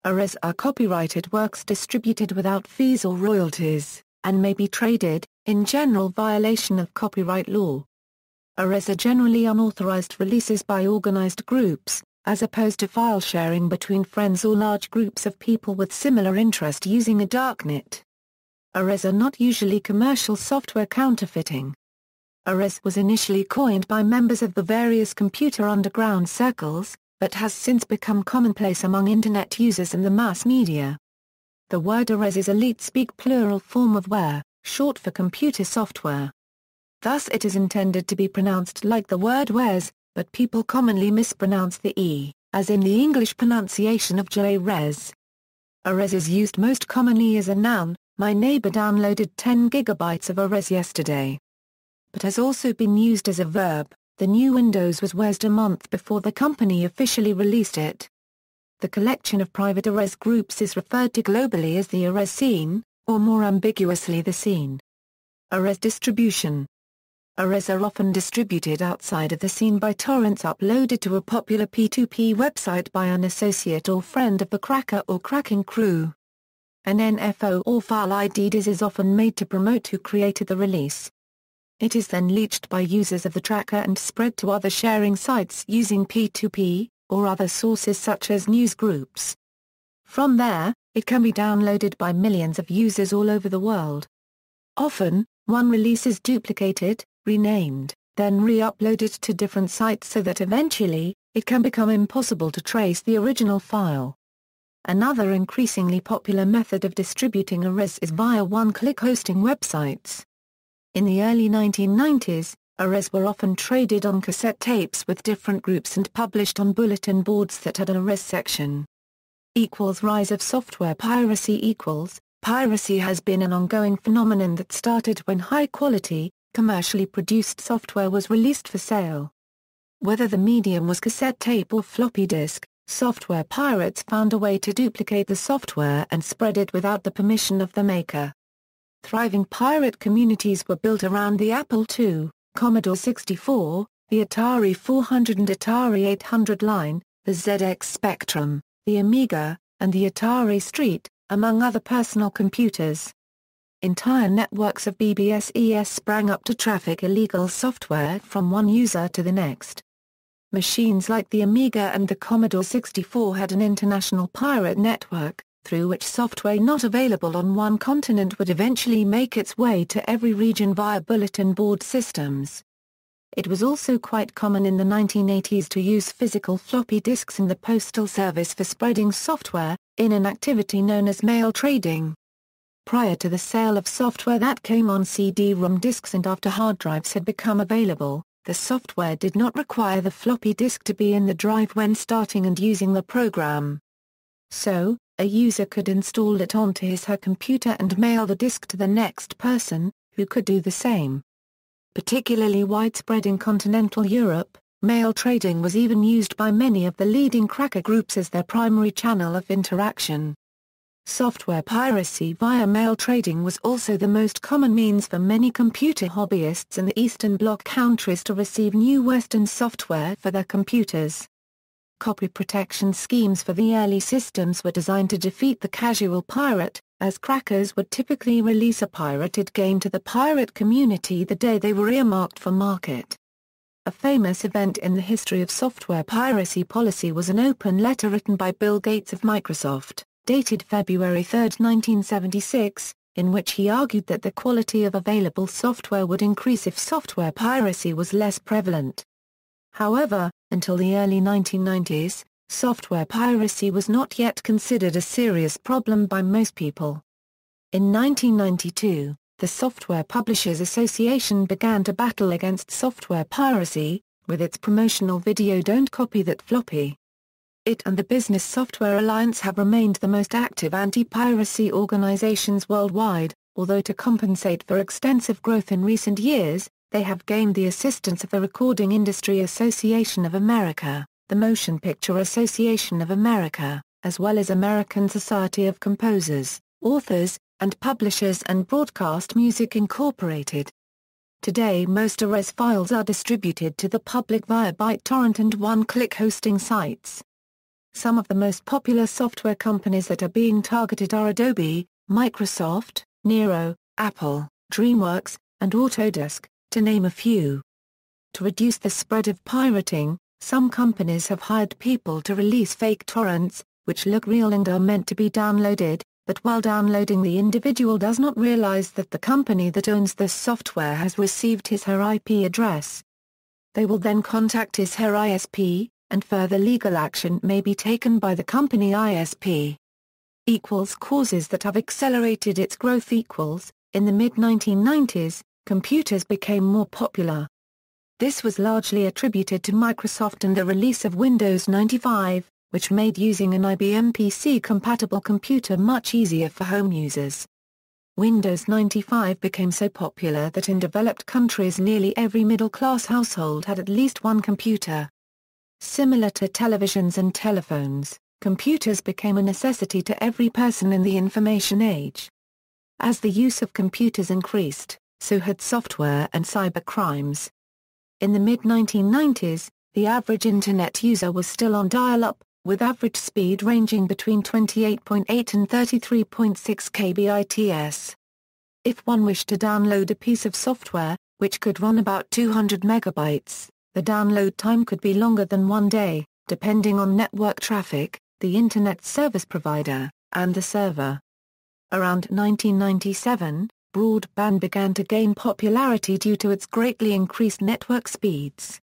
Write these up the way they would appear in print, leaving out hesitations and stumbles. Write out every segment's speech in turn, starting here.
Warez are copyrighted works distributed without fees or royalties, and may be traded, in general violation of copyright law. Warez are generally unauthorized releases by organized groups, as opposed to file sharing between friends or large groups of people with similar interest using a darknet. Warez are not usually commercial software counterfeiting. Warez was initially coined by members of the various computer underground circles, but has since become commonplace among Internet users and the mass media. The word Warez is a leetspeak plural form of ware, short for computer software. Thus it is intended to be pronounced like the word wares, but people commonly mispronounce the E, as in the English pronunciation of Juárez. Warez is used most commonly as a noun. My neighbor downloaded 10 gigabytes of Warez yesterday. But has also been used as a verb. The new Windows was Warezed a month before the company officially released it. The collection of private Warez groups is referred to globally as the Warez scene, or more ambiguously the scene. Warez distribution. Warez are often distributed outside of the scene by torrents uploaded to a popular P2P website by an associate or friend of the cracker or cracking crew. An NFO or file ID is often made to promote who created the release. It is then leached by users of the tracker and spread to other sharing sites using P2P, or other sources such as news groups. From there, it can be downloaded by millions of users all over the world. Often, one release is duplicated, renamed, then re-uploaded to different sites so that eventually, it can become impossible to trace the original file. Another increasingly popular method of distributing Warez is via one-click hosting websites. In the early 1990s, Warez were often traded on cassette tapes with different groups and published on bulletin boards that had a Warez section. Rise of software piracy. Piracy has been an ongoing phenomenon that started when high-quality, commercially produced software was released for sale. Whether the medium was cassette tape or floppy disk, software pirates found a way to duplicate the software and spread it without the permission of the maker. Thriving pirate communities were built around the Apple II, Commodore 64, the Atari 400 and Atari 800 line, the ZX Spectrum, the Amiga, and the Atari ST, among other personal computers. Entire networks of BBSes sprang up to traffic illegal software from one user to the next. Machines like the Amiga and the Commodore 64 had an international pirate network, through which software not available on one continent would eventually make its way to every region via bulletin board systems. It was also quite common in the 1980s to use physical floppy disks in the postal service for spreading software, in an activity known as mail trading. Prior to the sale of software that came on CD-ROM disks and after hard drives had become available, the software did not require the floppy disk to be in the drive when starting and using the program. So, a user could install it onto his/her computer and mail the disk to the next person, who could do the same. Particularly widespread in continental Europe, mail trading was even used by many of the leading cracker groups as their primary channel of interaction. Software piracy via mail trading was also the most common means for many computer hobbyists in the Eastern Bloc countries to receive new Western software for their computers. Copy protection schemes for the early systems were designed to defeat the casual pirate, as crackers would typically release a pirated game to the pirate community the day they were earmarked for market. A famous event in the history of software piracy policy was an open letter written by Bill Gates of Microsoft, dated February 3, 1976, in which he argued that the quality of available software would increase if software piracy was less prevalent. However, until the early 1990s, software piracy was not yet considered a serious problem by most people. In 1992, the Software Publishers Association began to battle against software piracy, with its promotional video "Don't Copy That Floppy." It and the Business Software Alliance have remained the most active anti-piracy organizations worldwide, although to compensate for extensive growth in recent years, they have gained the assistance of the Recording Industry Association of America, the Motion Picture Association of America, as well as American Society of Composers, Authors, and Publishers and Broadcast Music Incorporated. Today most Warez files are distributed to the public via BitTorrent and one-click hosting sites. Some of the most popular software companies that are being targeted are Adobe, Microsoft, Nero, Apple, DreamWorks, and Autodesk, to name a few. To reduce the spread of pirating, some companies have hired people to release fake torrents, which look real and are meant to be downloaded, but while downloading the individual does not realize that the company that owns the software has received his/her IP address. They will then contact his/her ISP, and further legal action may be taken by the company ISP. Causes that have accelerated its growth. In the mid-1990s, computers became more popular. This was largely attributed to Microsoft and the release of Windows 95, which made using an IBM PC-compatible computer much easier for home users. Windows 95 became so popular that in developed countries nearly every middle-class household had at least one computer. Similar to televisions and telephones, computers became a necessity to every person in the information age. As the use of computers increased, so had software and cybercrimes. In the mid-1990s, the average Internet user was still on dial-up, with average speed ranging between 28.8 and 33.6 kbits. If one wished to download a piece of software, which could run about 200 megabytes, the download time could be longer than 1 day, depending on network traffic, the Internet service provider, and the server. Around 1997, broadband began to gain popularity due to its greatly increased network speeds.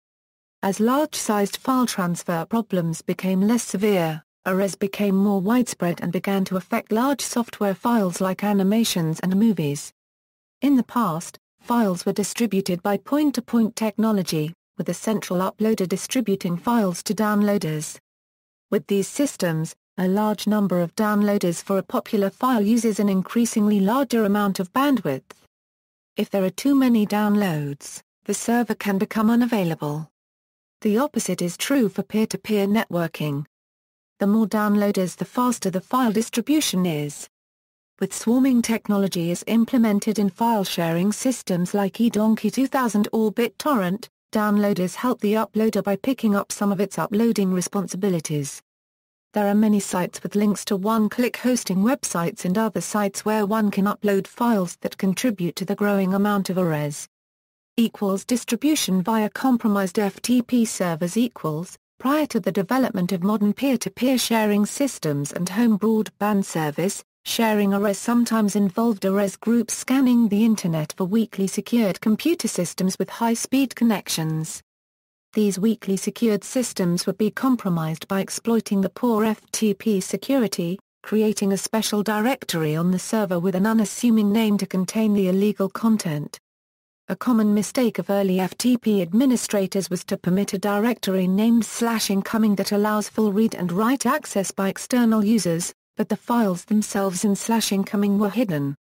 As large-sized file transfer problems became less severe, Warez became more widespread and began to affect large software files like animations and movies. In the past, files were distributed by point-to-point technology, with a central uploader distributing files to downloaders. With these systems, a large number of downloaders for a popular file uses an increasingly larger amount of bandwidth. If there are too many downloads, the server can become unavailable. The opposite is true for peer-to-peer networking. The more downloaders, the faster the file distribution is. With swarming technology is implemented in file-sharing systems like eDonkey 2000 or BitTorrent, downloaders help the uploader by picking up some of its uploading responsibilities. There are many sites with links to one-click hosting websites and other sites where one can upload files that contribute to the growing amount of Warez. Distribution via compromised FTP servers. Prior to the development of modern peer-to-peer sharing systems and home broadband service, sharing Warez sometimes involved Warez groups scanning the Internet for weakly secured computer systems with high-speed connections. These weakly secured systems would be compromised by exploiting the poor FTP security, creating a special directory on the server with an unassuming name to contain the illegal content. A common mistake of early FTP administrators was to permit a directory named /incoming that allows full read and write access by external users, but the files themselves in /incoming were hidden.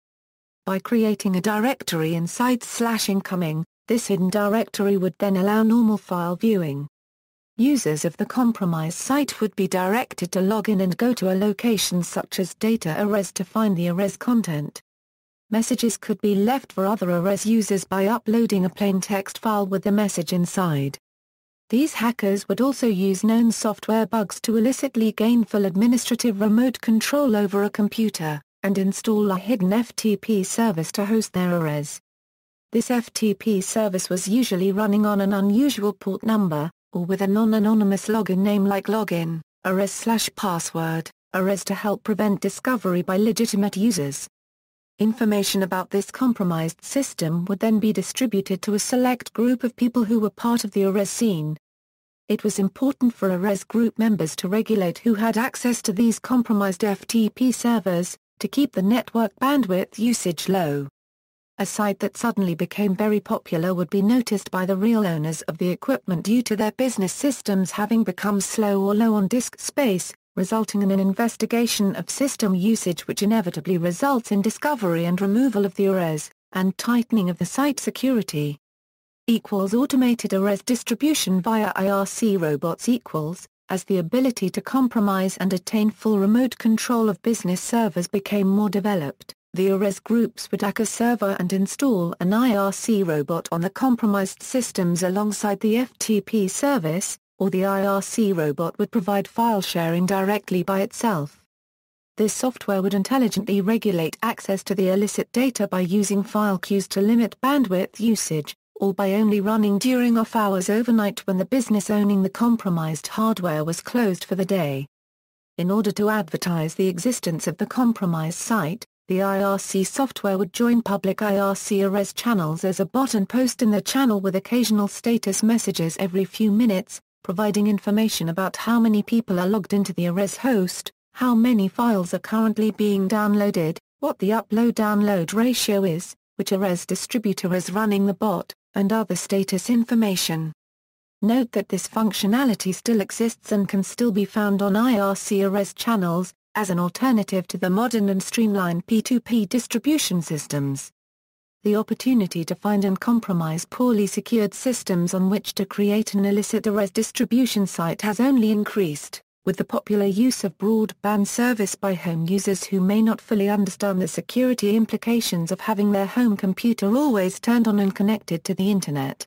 By creating a directory inside /incoming, this hidden directory would then allow normal file viewing. Users of the compromised site would be directed to log in and go to a location such as Data Warez to find the Warez content. Messages could be left for other Warez users by uploading a plain text file with the message inside. These hackers would also use known software bugs to illicitly gain full administrative remote control over a computer, and install a hidden FTP service to host their Warez. This FTP service was usually running on an unusual port number, or with a non-anonymous login name like login, Warez/password, Warez to help prevent discovery by legitimate users. Information about this compromised system would then be distributed to a select group of people who were part of the Warez scene. It was important for Warez group members to regulate who had access to these compromised FTP servers, to keep the network bandwidth usage low. A site that suddenly became very popular would be noticed by the real owners of the equipment due to their business systems having become slow or low on disk space, resulting in an investigation of system usage which inevitably results in discovery and removal of the Warez, and tightening of the site security. Automated Warez distribution via IRC robots. As the ability to compromise and attain full remote control of business servers became more developed, the Warez groups would hack a server and install an IRC robot on the compromised systems alongside the FTP service, or the IRC robot would provide file sharing directly by itself. This software would intelligently regulate access to the illicit data by using file queues to limit bandwidth usage, or by only running during off hours overnight when the business owning the compromised hardware was closed for the day. In order to advertise the existence of the compromised site, the IRC software would join public IRC Warez channels as a bot and post in the channel with occasional status messages every few minutes, providing information about how many people are logged into the Warez host, how many files are currently being downloaded, what the upload-download ratio is, which Warez distributor is running the bot, and other status information. Note that this functionality still exists and can still be found on IRC Warez channels, as an alternative to the modern and streamlined P2P distribution systems. The opportunity to find and compromise poorly secured systems on which to create an illicit Warez distribution site has only increased, with the popular use of broadband service by home users who may not fully understand the security implications of having their home computer always turned on and connected to the Internet.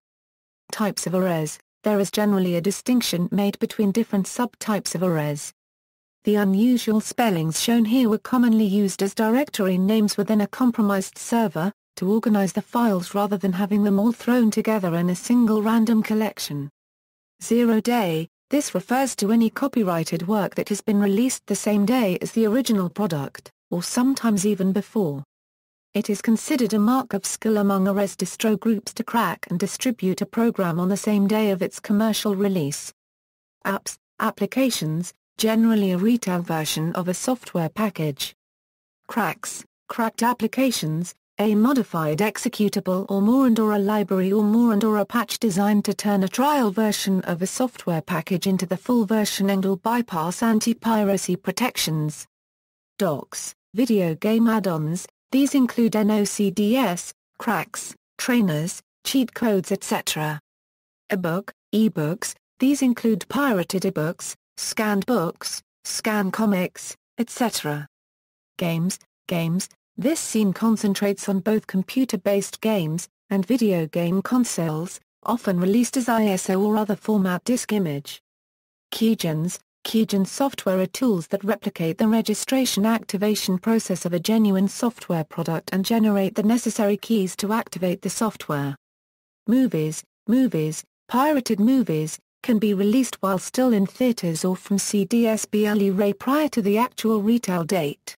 Types of Warez. There is generally a distinction made between different subtypes of Warez. The unusual spellings shown here were commonly used as directory names within a compromised server, to organize the files rather than having them all thrown together in a single random collection. 0 day. This refers to any copyrighted work that has been released the same day as the original product, or sometimes even before. It is considered a mark of skill among Warez distro groups to crack and distribute a program on the same day of its commercial release. Apps, applications, generally a retail version of a software package. Cracks, cracked applications, a modified executable or more and/or a library or more and/or a patch designed to turn a trial version of a software package into the full version and/or bypass anti-piracy protections. Docs, video game add-ons, these include NOCDs, cracks, trainers, cheat codes etc. Ebook, ebooks, these include pirated ebooks, scanned books, scan comics, etc. Games, this scene concentrates on both computer-based games, and video game consoles, often released as ISO or other format disk image. Keygens software are tools that replicate the registration activation process of a genuine software product and generate the necessary keys to activate the software. Movies, pirated movies, can be released while still in theaters or from CDs Blu-ray prior to the actual retail date.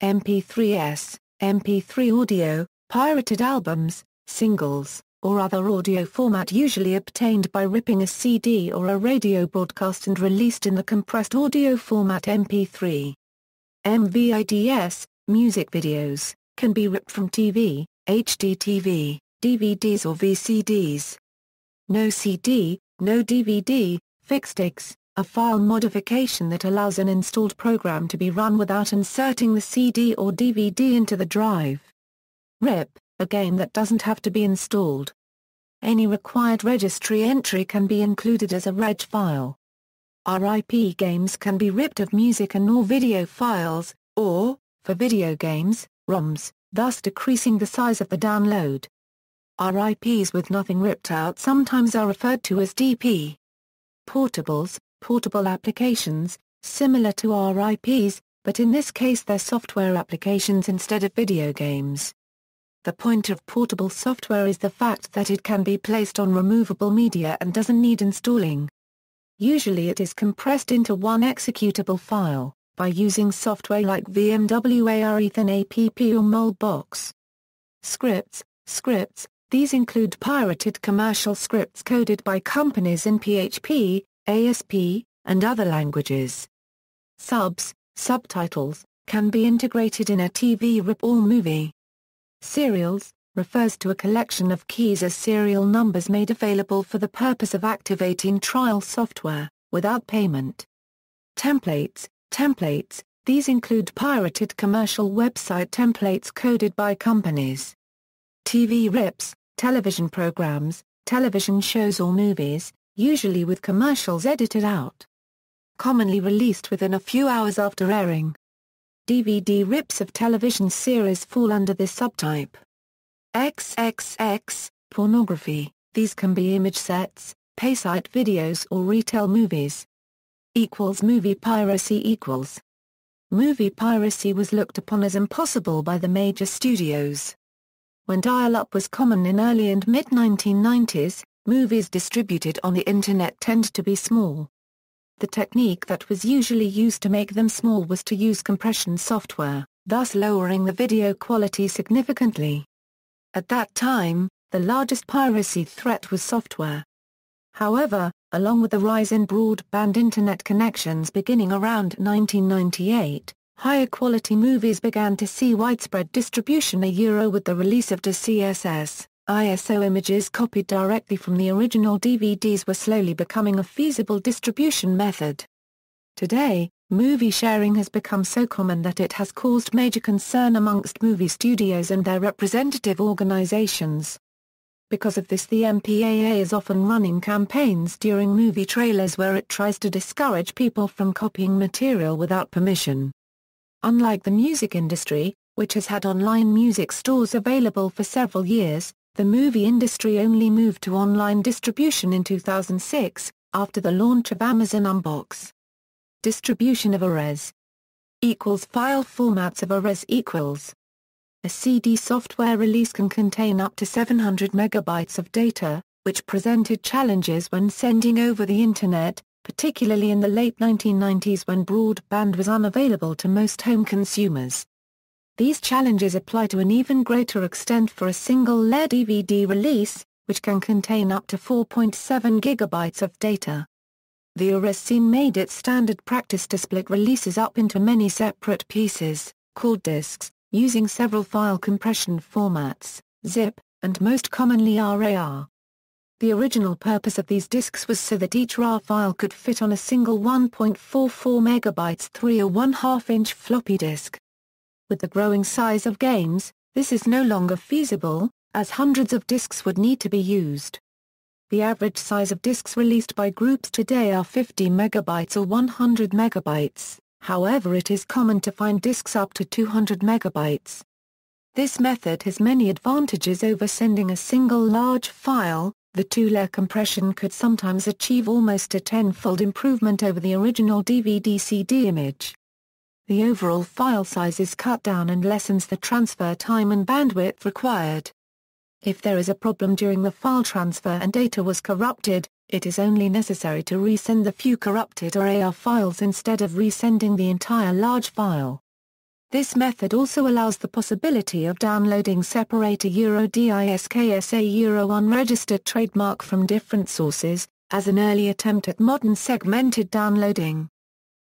MP3s, MP3 audio, pirated albums, singles, or other audio format usually obtained by ripping a CD or a radio broadcast and released in the compressed audio format MP3. MVIDs, music videos, can be ripped from TV, HDTV, DVDs or VCDs. No CD, no DVD, fixsticks, a file modification that allows an installed program to be run without inserting the CD or DVD into the drive. RIP, a game that doesn't have to be installed. Any required registry entry can be included as a reg file. RIP games can be ripped of music and/or video files, or, for video games, ROMs, thus decreasing the size of the download. RIPs with nothing ripped out sometimes are referred to as DP. Portables, portable applications, similar to RIPs, but in this case they're software applications instead of video games. The point of portable software is the fact that it can be placed on removable media and doesn't need installing. Usually it is compressed into one executable file, by using software like VMware Ethan app or Molebox. Scripts, these include pirated commercial scripts coded by companies in PHP, ASP, and other languages. Subtitles, can be integrated in a TV rip or movie. Serials, refers to a collection of keys as serial numbers made available for the purpose of activating trial software, without payment. Templates, these include pirated commercial website templates coded by companies. TV rips, television programs, television shows or movies, usually with commercials edited out. Commonly released within a few hours after airing. DVD rips of television series fall under this subtype. XXX, pornography, these can be image sets, paysite videos or retail movies. Movie piracy. Movie piracy was looked upon as impossible by the major studios. When dial-up was common in early and mid-1990s, movies distributed on the Internet tended to be small. The technique that was usually used to make them small was to use compression software, thus lowering the video quality significantly. At that time, the largest piracy threat was software. However, along with the rise in broadband Internet connections beginning around 1998, higher quality movies began to see widespread distribution with the release of CSS. ISO images copied directly from the original DVDs were slowly becoming a feasible distribution method. Today, movie sharing has become so common that it has caused major concern amongst movie studios and their representative organizations. Because of this, the MPAA is often running campaigns during movie trailers where it tries to discourage people from copying material without permission. Unlike the music industry, which has had online music stores available for several years, the movie industry only moved to online distribution in 2006, after the launch of Amazon Unbox. Distribution of Warez. File formats of Warez. A CD software release can contain up to 700 megabytes of data, which presented challenges when sending over the Internet, particularly in the late 1990s when broadband was unavailable to most home consumers. These challenges apply to an even greater extent for a single layer DVD release, which can contain up to 4.7 gigabytes of data. The Warez scene made it standard practice to split releases up into many separate pieces, called discs, using several file compression formats, zip, and most commonly RAR. The original purpose of these discs was so that each RAR file could fit on a single 1.44 megabytes 3.5-inch floppy disk. With the growing size of games, this is no longer feasible, as hundreds of discs would need to be used. The average size of discs released by groups today are 50 megabytes or 100 megabytes, however it is common to find discs up to 200 megabytes. This method has many advantages over sending a single large file. The two-layer compression could sometimes achieve almost a tenfold improvement over the original DVD-CD image. The overall file size is cut down and lessens the transfer time and bandwidth required. If there is a problem during the file transfer and data was corrupted, it is only necessary to resend the few corrupted RAR files instead of resending the entire large file. This method also allows the possibility of downloading separate DISKS unregistered trademark from different sources, as an early attempt at modern segmented downloading.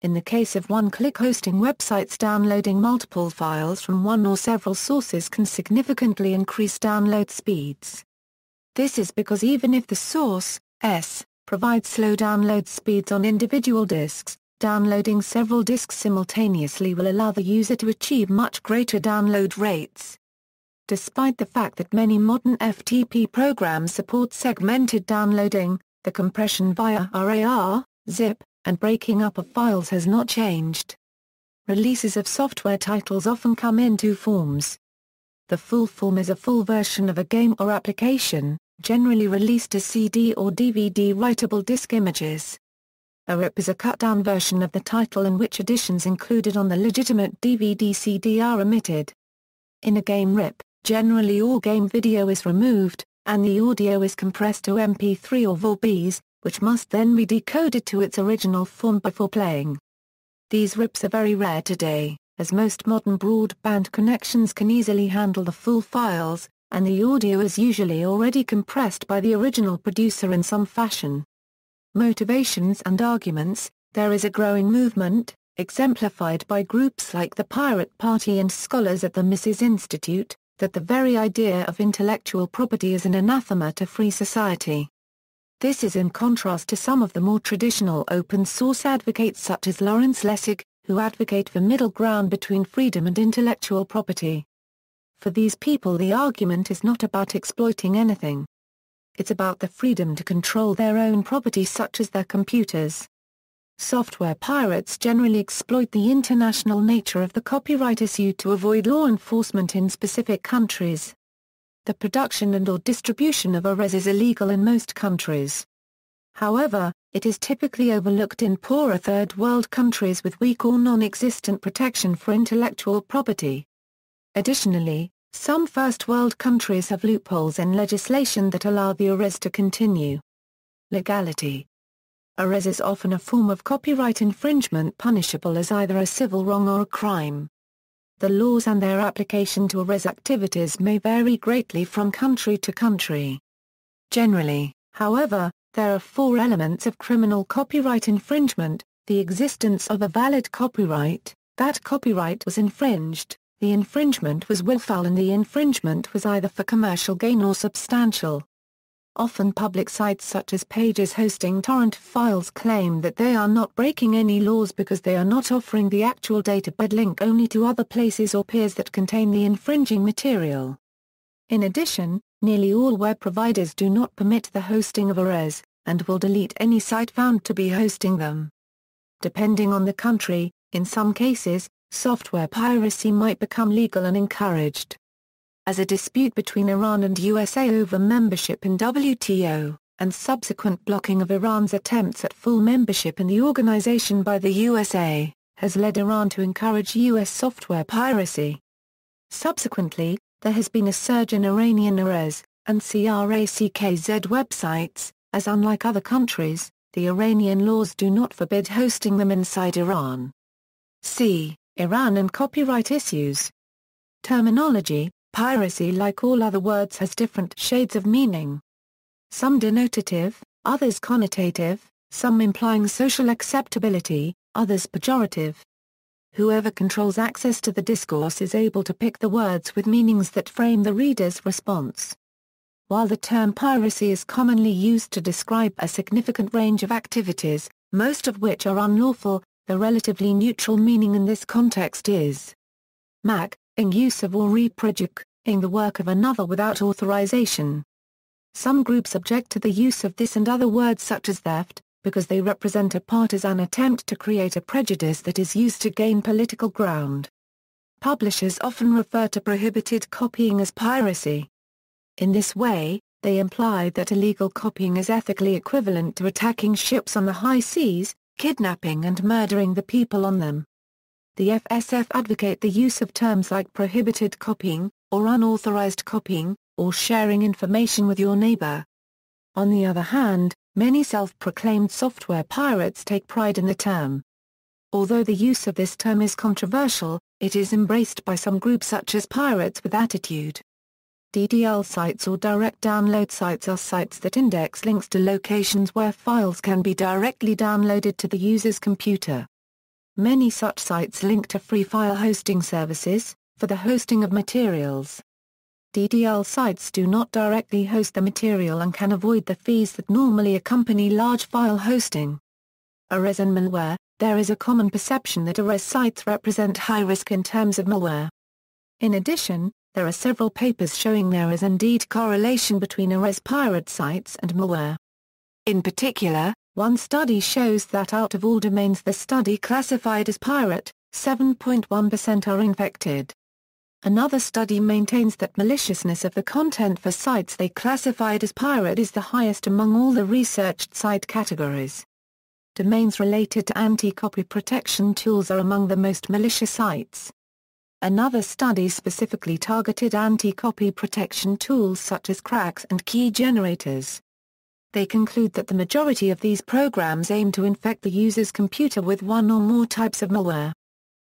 In the case of one-click hosting websites, downloading multiple files from one or several sources can significantly increase download speeds. This is because even if the source, S, provides slow download speeds on individual disks, downloading several disks simultaneously will allow the user to achieve much greater download rates. Despite the fact that many modern FTP programs support segmented downloading, the compression via RAR, zip, and breaking up of files has not changed. Releases of software titles often come in two forms. The full form is a full version of a game or application, generally released as CD or DVD writable disk images. A RIP is a cut-down version of the title in which additions included on the legitimate DVD-CD are omitted. In a game RIP, generally all game video is removed, and the audio is compressed to MP3 or VORBs, which must then be decoded to its original form before playing. These RIPs are very rare today, as most modern broadband connections can easily handle the full files, and the audio is usually already compressed by the original producer in some fashion. Motivations and arguments. There is a growing movement, exemplified by groups like the Pirate Party and scholars at the Mises Institute, that the very idea of intellectual property is an anathema to free society. This is in contrast to some of the more traditional open-source advocates such as Lawrence Lessig, who advocate for middle ground between freedom and intellectual property. For these people, the argument is not about exploiting anything. It's about the freedom to control their own property, such as their computers. Software pirates generally exploit the international nature of the copyright issue to avoid law enforcement in specific countries. The production and/or distribution of Warez is illegal in most countries. However, it is typically overlooked in poorer third world countries with weak or non-existent protection for intellectual property. Additionally, some first world countries have loopholes in legislation that allow the Warez to continue. Legality. Warez is often a form of copyright infringement punishable as either a civil wrong or a crime. The laws and their application to Warez activities may vary greatly from country to country. Generally, however, there are 4 elements of criminal copyright infringement: the existence of a valid copyright, that copyright was infringed, the infringement was willful, and the infringement was either for commercial gain or substantial. Often public sites such as pages hosting torrent files claim that they are not breaking any laws because they are not offering the actual data but link only to other places or peers that contain the infringing material. In addition, nearly all web providers do not permit the hosting of Warez, and will delete any site found to be hosting them. Depending on the country, in some cases, software piracy might become legal and encouraged. As a dispute between Iran and USA over membership in WTO, and subsequent blocking of Iran's attempts at full membership in the organization by the USA, has led Iran to encourage US software piracy. Subsequently, there has been a surge in Iranian Warez and CRACKZ websites, as unlike other countries, the Iranian laws do not forbid hosting them inside Iran. C. Iran and copyright issues. Terminology. Piracy, like all other words, has different shades of meaning. Some denotative, others connotative, some implying social acceptability, others pejorative. Whoever controls access to the discourse is able to pick the words with meanings that frame the reader's response. While the term piracy is commonly used to describe a significant range of activities, most of which are unlawful, the relatively neutral meaning in this context is ing use of or reproducing the work of another without authorization. Some groups object to the use of this and other words such as theft, because they represent a partisan attempt to create a prejudice that is used to gain political ground. Publishers often refer to prohibited copying as piracy. In this way, they imply that illegal copying is ethically equivalent to attacking ships on the high seas, kidnapping and murdering the people on them. The FSF advocate the use of terms like prohibited copying, or unauthorized copying, or sharing information with your neighbor. On the other hand, many self-proclaimed software pirates take pride in the term. Although the use of this term is controversial, it is embraced by some groups such as Pirates with Attitude. DDL sites or direct download sites are sites that index links to locations where files can be directly downloaded to the user's computer. Many such sites link to free file hosting services, for the hosting of materials. DDL sites do not directly host the material and can avoid the fees that normally accompany large file hosting. Warez and malware. There is a common perception that Warez sites represent high risk in terms of malware. In addition, there are several papers showing there is indeed correlation between Warez pirate sites and malware. In particular, one study shows that out of all domains the study classified as pirate, 7.1% are infected. Another study maintains that maliciousness of the content for sites they classified as pirate is the highest among all the researched site categories. Domains related to anti-copy protection tools are among the most malicious sites. Another study specifically targeted anti-copy protection tools such as cracks and key generators. They conclude that the majority of these programs aim to infect the user's computer with one or more types of malware.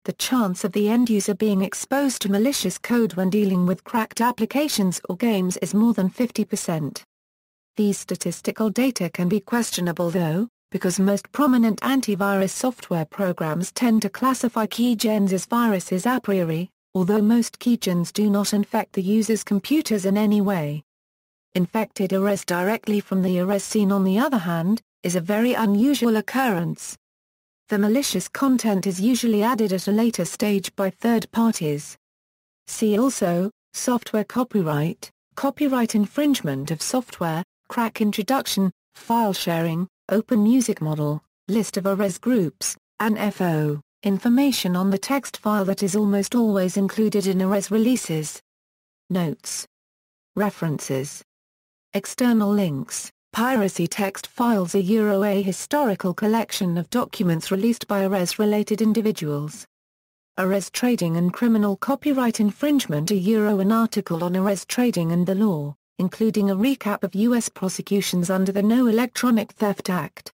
The chance of the end user being exposed to malicious code when dealing with cracked applications or games is more than 50%. These statistical data can be questionable though, because most prominent antivirus software programs tend to classify keygens as viruses a priori, although most keygens do not infect the user's computers in any way. Infected Warez directly from the Warez scene, on the other hand, is a very unusual occurrence. The malicious content is usually added at a later stage by third parties. See also, software copyright, copyright infringement of software, crack introduction, file sharing, open music model, list of Warez groups, ANFO, information on the text file that is almost always included in Warez releases. Notes. References. External links. Piracy text files are a historical collection of documents released by Warez-related individuals. Warez trading and criminal copyright infringement an article on Warez trading and the law, including a recap of U.S. prosecutions under the No Electronic Theft Act.